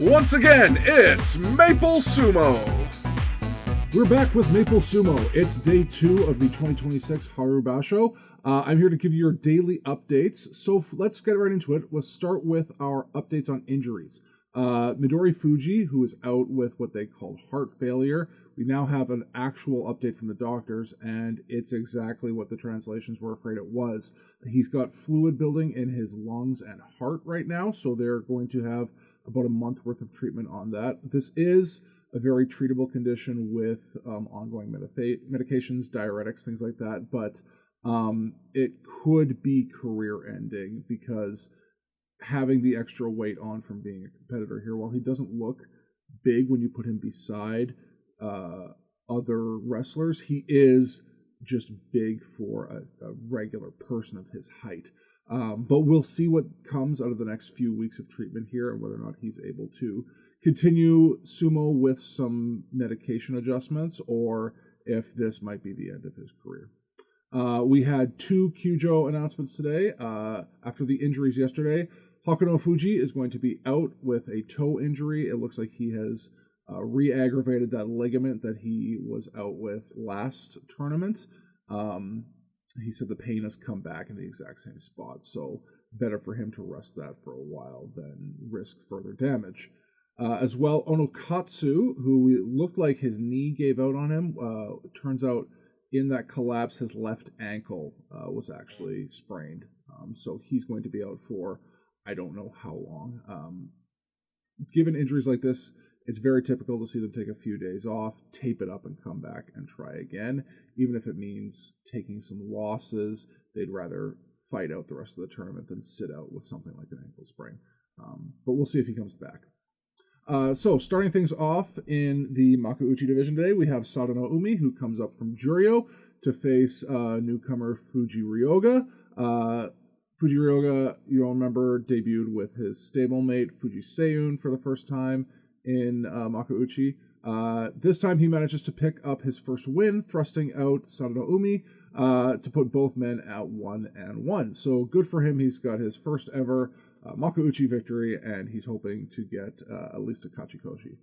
Once again, it's Maple Sumo. We're back with Maple Sumo. It's day 2 of the 2026 Haru Basho. I'm here to give you your daily updates. So let's get right into it. Let's start with our updates on injuries. Midori Fuji, who is out with what they call heart failure. We now have an actual update from the doctors, and it's exactly what the translations were afraid it was. He's got fluid building in his lungs and heart right now, so they're going to have about a month worth of treatment on that. This is a very treatable condition with ongoing medications, diuretics, things like that, but it could be career-ending because having the extra weight on from being a competitor here, while he doesn't look big when you put him beside other wrestlers, he is just big for a regular person of his height. But we'll see what comes out of the next few weeks of treatment here and whether or not he's able to continue sumo with some medication adjustments or if this might be the end of his career. We had 2 Kyujo announcements today. After the injuries yesterday, Hakuno Fuji is going to be out with a toe injury. It looks like he has re-aggravated that ligament that he was out with last tournament. He said the pain has come back in the exact same spot, so better for him to rest that for a while than risk further damage. As well, Onokatsu, who looked like his knee gave out on him, turns out in that collapse his left ankle was actually sprained. So he's going to be out for I don't know how long. Given injuries like this, it's very typical to see them take a few days off, tape it up, and come back and try again. Even if it means taking some losses, they'd rather fight out the rest of the tournament than sit out with something like an ankle sprain. But we'll see if he comes back. So, starting things off in the Makuuchi division today, we have Sadano Umi, who comes up from Juryo to face newcomer Fuji Ryoga. Fuji Ryoga, you'll remember, debuted with his stablemate Fuji Seiyun for the first time in Makuuchi. This time he manages to pick up his first win, thrusting out Sadano Umi to put both men at 1-1. So good for him. He's got his first ever Makuuchi victory, and he's hoping to get at least a Kachikoshi.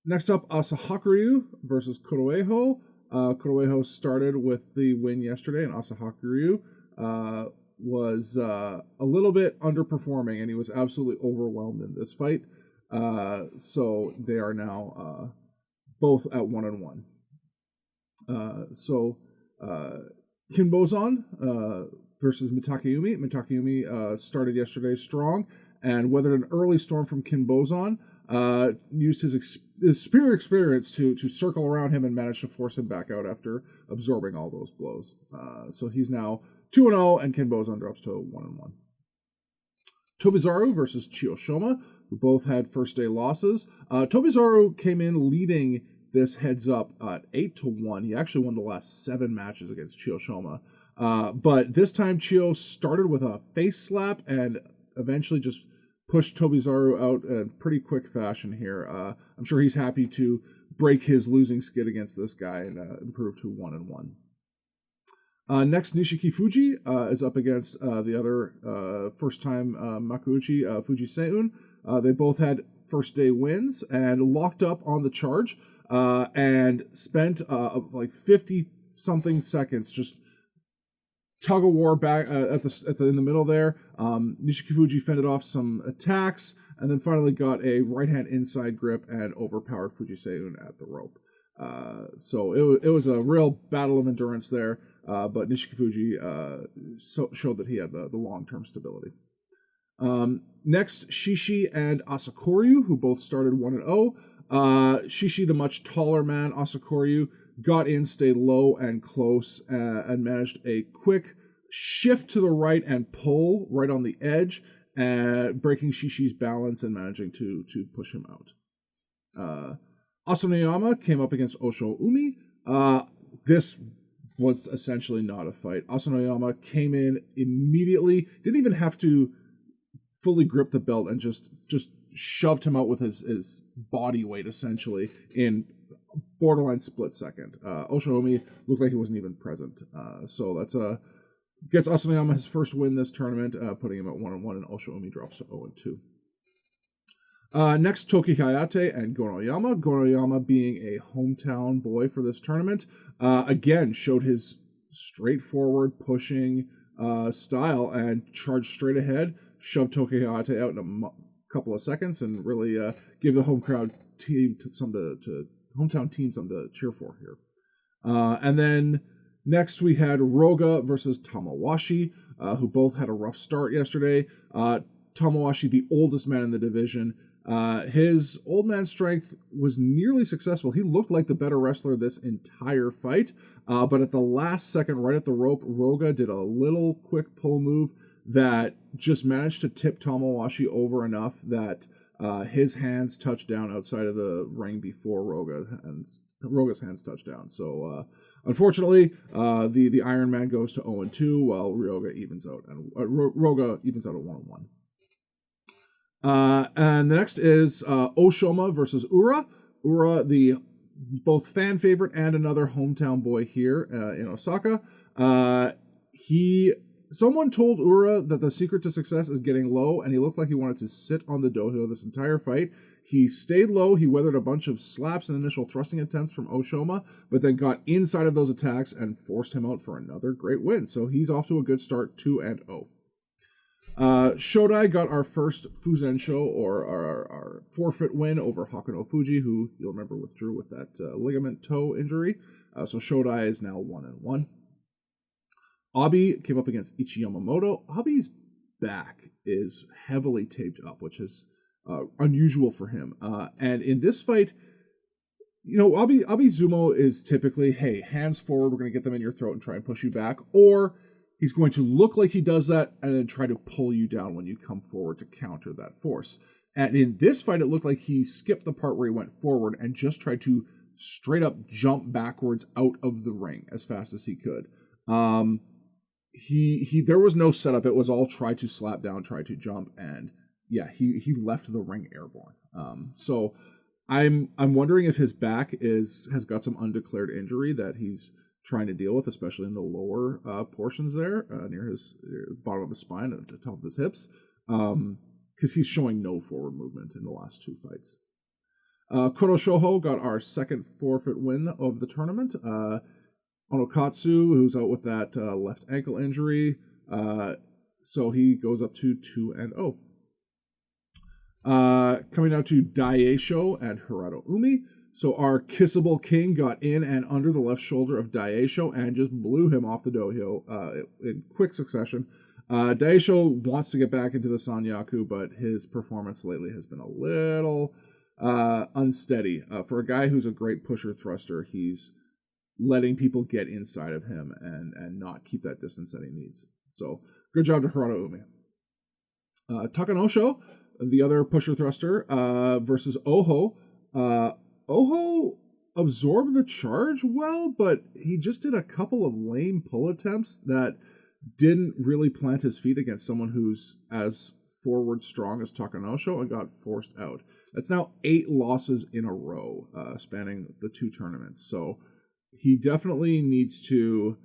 Next up, Asahakuryu versus Kuroeho. Kuroeho started with the win yesterday, and Asahakuryu was a little bit underperforming, and he was absolutely overwhelmed in this fight. So they are now both at 1-1. Kinbozan versus Mitakeyumi. Mitakeyumi started yesterday strong and weathered an early storm from Kinbozan. Used his superior experience to circle around him and managed to force him back out after absorbing all those blows. So he's now 2-0, and Kinbozan drops to 1-1. Tobizaru versus Chiyoshoma, who both had first day losses. Tobizaru came in leading this heads up at 8-1. He actually won the last 7 matches against Chiyoshoma. But this time Chiyo started with a face slap and eventually just pushed Tobizaru out in pretty quick fashion here. I'm sure he's happy to break his losing skid against this guy and improve to 1-1. Next, Nishiki Fuji is up against the other first-time Makuuchi, Fuji Seiyun. They both had first-day wins and locked up on the charge and spent like 50-something seconds just tug-of-war back in the middle there. Nishiki Fuji fended off some attacks and then finally got a right-hand inside grip and overpowered Fuji Seiyun at the rope. So it was a real battle of endurance there, but Nishiki Fuji showed that he had the long-term stability. Next, Shishi and Asakoryu, who both started 1-0. Shishi, the much taller man, Asakoryu, got in, stayed low and close, and managed a quick shift to the right and pull right on the edge, breaking Shishi's balance and managing to push him out. Asanoyama came up against Osho Umi. This was essentially not a fight. Asanoyama came in immediately, didn't even have to fully grip the belt, and just shoved him out with his body weight, essentially, in borderline split second. Osho Umi looked like he wasn't even present. So that's gets Asanoyama his first win this tournament, putting him at 1-1, and Osho Umi drops to 0-2. Next, Toki Hayate and Goroyama. Goroyama being a hometown boy for this tournament, again showed his straightforward pushing style and charged straight ahead, shoved Toki Hayate out in a couple of seconds, and really gave the home crowd team hometown team something to cheer for here. And then next we had Roga versus Tamawashi, who both had a rough start yesterday. Tamawashi, the oldest man in the division, his old man strength was nearly successful. He looked like the better wrestler this entire fight, but at the last second, right at the rope, Roga did a little quick pull move that just managed to tip Tamawashi over enough that his hands touched down outside of the ring before Roga's hands touched down. So unfortunately, the Iron Man goes to 0-2, while Roga evens out at 1-1. And the next is Oshoma versus Ura. Ura, the both fan favorite and another hometown boy here in Osaka. Someone told Ura that the secret to success is getting low, and he looked like he wanted to sit on the dojo this entire fight. He stayed low, he weathered a bunch of slaps and initial thrusting attempts from Oshoma, but then got inside of those attacks and forced him out for another great win. So he's off to a good start, 2-0. Shodai got our first Fuzensho, or our forfeit win over Hakuno Fuji, who you'll remember withdrew with that ligament toe injury. So Shodai is now 1-1. Abi came up against Ichi Yamamoto. Abi's back is heavily taped up, which is unusual for him. And in this fight, Abi Zumo is typically, hey, hands forward, we're going to get them in your throat and try and push you back. Or he's going to look like he does that and then try to pull you down when you come forward to counter that force. And in this fight, it looked like he skipped the part where he went forward and just tried to straight up jump backwards out of the ring as fast as he could. There was no setup. It was all try to slap down, try to jump, and yeah, he left the ring airborne. So I'm wondering if his back has got some undeclared injury that he's trying to deal with, especially in the lower portions there, near his bottom of his spine and the top of his hips, because he's showing no forward movement in the last two fights. Koro Shoho got our second forfeit win of the tournament. Onokatsu, who's out with that left ankle injury, so he goes up to 2-0. Coming down to Daieisho and Hirado Umi. So our kissable king got in and under the left shoulder of Daieisho and just blew him off the dojo in quick succession. Daieisho wants to get back into the Sanyaku, but his performance lately has been a little unsteady. For a guy who's a great pusher thruster, he's letting people get inside of him and not keep that distance that he needs. So good job to Hirado Umi. Takanosho, the other pusher thruster, versus Oho. Oho absorbed the charge well, but he just did a couple of lame pull attempts that didn't really plant his feet against someone who's as forward strong as Takanosho and got forced out. That's now 8 losses in a row, spanning the 2 tournaments. So he definitely needs to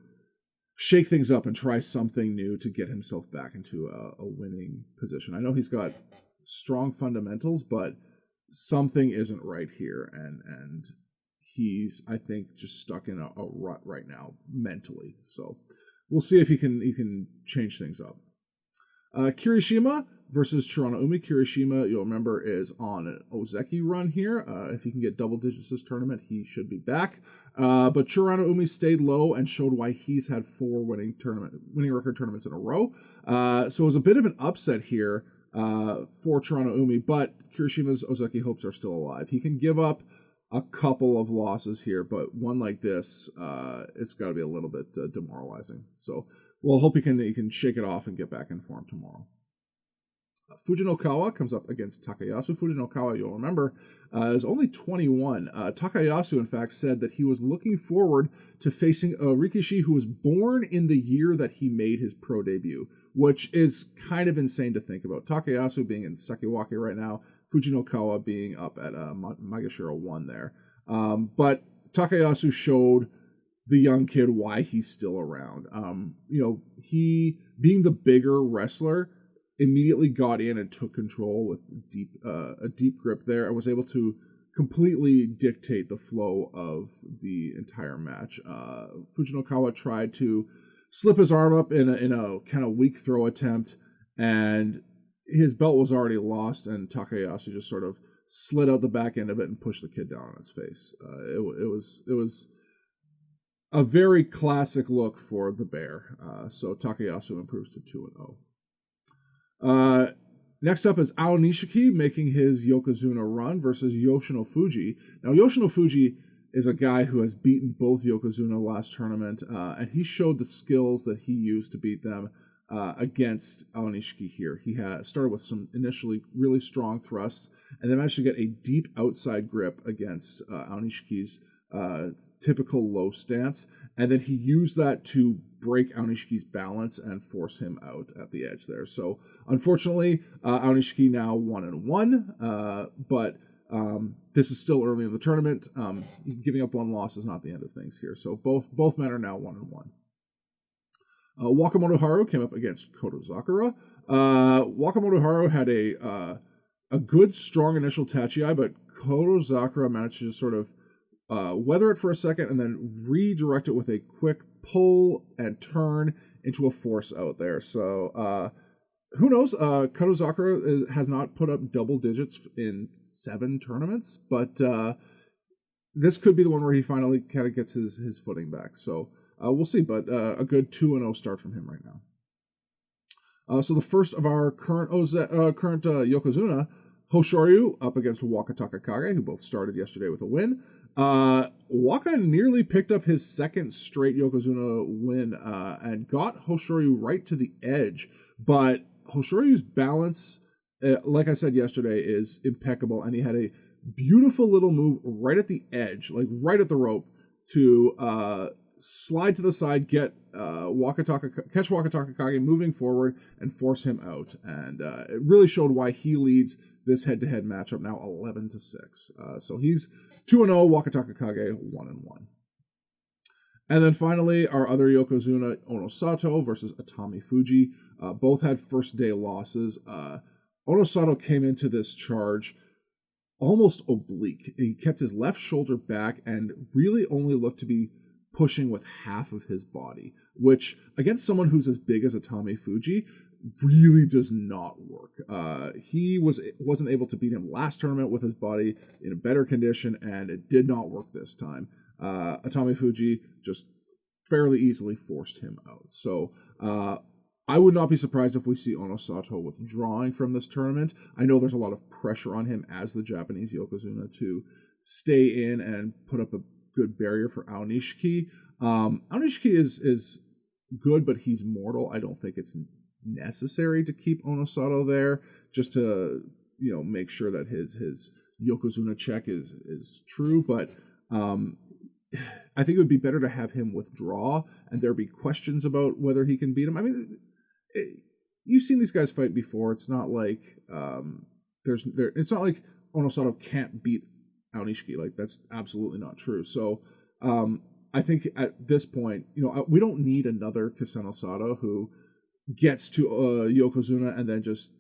shake things up and try something new to get himself back into a winning position. I know he's got strong fundamentals, but something isn't right here, and he's, I think, just stuck in a rut right now mentally. So we'll see if he can change things up. Kirishima versus Chirana Umi. Kirishima, you'll remember, is on an Ozeki run here. If he can get double digits this tournament, he should be back. But Chirana Umi stayed low and showed why he's had 4 winning record tournaments in a row. So it was a bit of an upset here for Chirana Umi, but Kirishima's Ozeki hopes are still alive. He can give up a couple of losses here, but one like this, it's got to be a little bit demoralizing. So we'll hope he can shake it off and get back in form tomorrow. Fujinokawa comes up against Takayasu. Fujinokawa, you'll remember, is only 21. Takayasu, in fact, said that he was looking forward to facing a Rikishi who was born in the year that he made his pro debut, which is kind of insane to think about. Takayasu being in Sekiwake right now, Fujinokawa being up at Magashiro 1 there. But Takayasu showed the young kid why he's still around. He, being the bigger wrestler, immediately got in and took control with a deep grip there, and was able to completely dictate the flow of the entire match. Fujinokawa tried to slip his arm up in a kind of weak throw attempt, and his belt was already lost, and Takayasu just sort of slid out the back end of it and pushed the kid down on his face. It was a very classic look for the Bear. So Takayasu improves to 2-0. Next up is Aonishiki making his Yokozuna run versus Yoshino Fuji. Now, Yoshino Fuji is a guy who has beaten both Yokozuna last tournament, and he showed the skills that he used to beat them against Aonishiki here. He had started with some initially really strong thrusts, and then managed to get a deep outside grip against Aonishiki's typical low stance, and then he used that to break Aonishiki's balance and force him out at the edge there. So unfortunately, Aonishiki now 1-1, but this is still early in the tournament. Giving up one loss is not the end of things here. So both men are now 1-1. Wakamoto Haru came up against Kotozakura. Wakamoto Haru had a good, strong initial tachi, but Kotozakura managed to just sort of weather it for a second and then redirect it with a quick pull and turn into a force out there. So who knows? Kotozakura has not put up double digits in 7 tournaments, but this could be the one where he finally kind of gets his footing back. So we'll see, but a good 2-0 start from him right now. So the first of our current Yokozuna, Hoshoryu up against Wakataka Kage, who both started yesterday with a win. Waka nearly picked up his second straight Yokozuna win and got Hoshoryu right to the edge, but Hoshoryu's balance, like I said yesterday, is impeccable, and he had a beautiful little move right at the edge, like right at the rope, to slide to the side, get catch Wakataka Kage moving forward, and force him out. And it really showed why he leads this head-to-head matchup now 11-6. So he's 2-0, Wakataka Kage 1-1. And then finally, our other Yokozuna, Onosato versus Atami Fuji. Both had first-day losses. Onosato came into this charge almost oblique. He kept his left shoulder back and really only looked to be pushing with half of his body, which, against someone who's as big as Atami Fuji, really does not work. He wasn't able to beat him last tournament with his body in a better condition, and it did not work this time. Atami Fuji just fairly easily forced him out. So I would not be surprised if we see Onosato withdrawing from this tournament. I know there's a lot of pressure on him as the Japanese Yokozuna to stay in and put up a good barrier for Aonishiki. Aonishiki is good, but he's mortal. I don't think it's necessary to keep Onosato there just to make sure that his Yokozuna check is true. But I think it would be better to have him withdraw and there be questions about whether he can beat him. I mean, you've seen these guys fight before. It's not like it's not like Onosato can't beat Aonishiki. Like, that's absolutely not true. So I think at this point, we don't need another Kisenosato who gets to Yokozuna and then just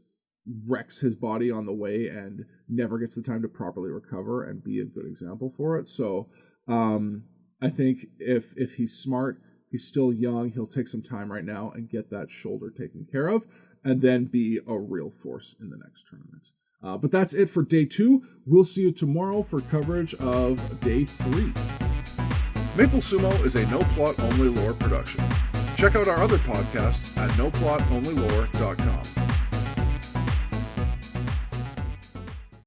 wrecks his body on the way and never gets the time to properly recover and be a good example for it. So I think if he's smart, he's still young, he'll take some time right now and get that shoulder taken care of and then be a real force in the next tournament. But that's it for day 2. We'll see you tomorrow for coverage of day 3. Maple Sumo is a no-plot-only lore production. Check out our other podcasts at noplotonlylore.com.